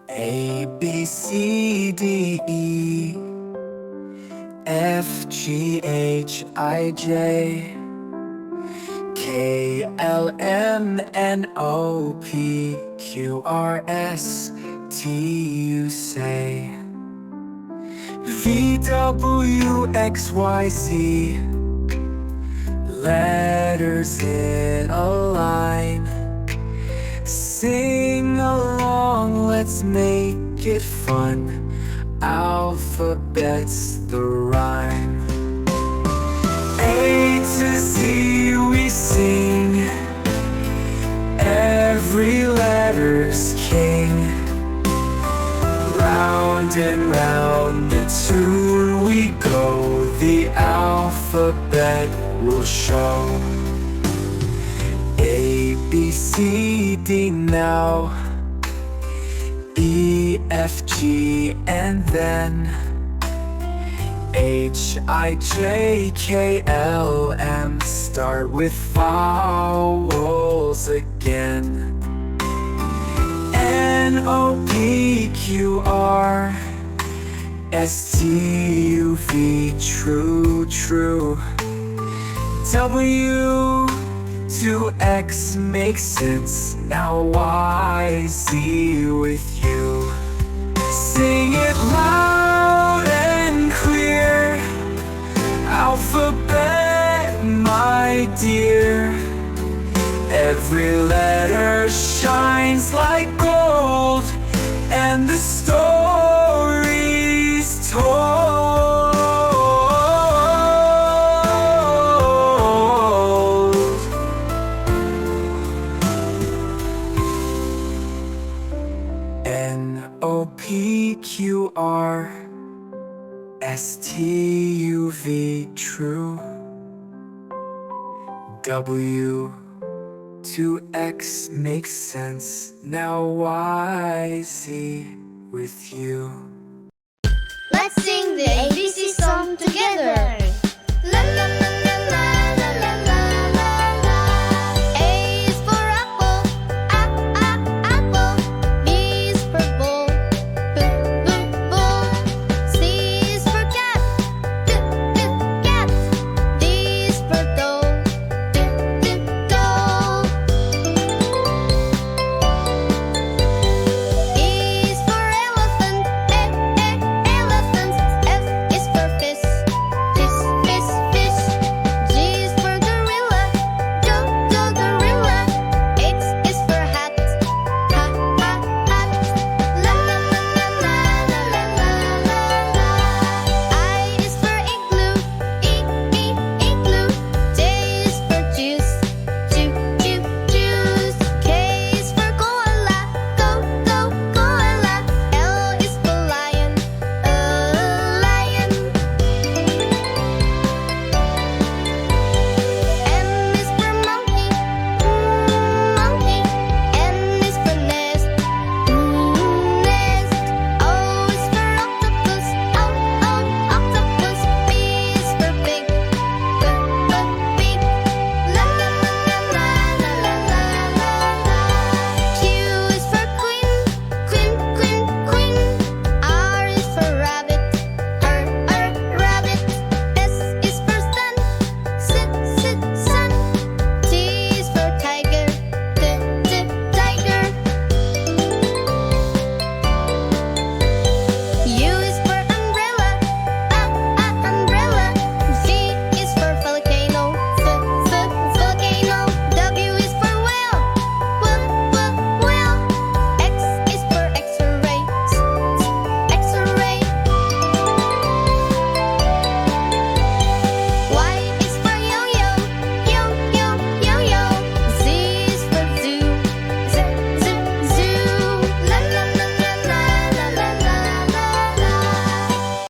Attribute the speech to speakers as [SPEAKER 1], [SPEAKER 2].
[SPEAKER 1] A, B, C, D, E, F, G, H, I, J, K, L, M, N, O, P, Q, R, S, T, U, say. V, W, X, Y, Z. Letters in a line. Sing along, let's make it fun. Alphabet's the rhyme. A to Z we sing. Every letter's king. Round and round the tune we go. The alphabet will show. A, B, C, D now. E, F, G, and then H, I, J, K, L, M. Start with vowels again. N, O, P, Q, R, S, T, U, V. True, true. W to X makes sense. Now Y, Z with you. Sing it loud and clear. Alphabet, my dear. Every letter shines like gold, and the story's told. N-O-P-Q-R S-T-U-V, true. W to X makes sense. Now Y-Z with you.
[SPEAKER 2] Let's sing the ABC song together.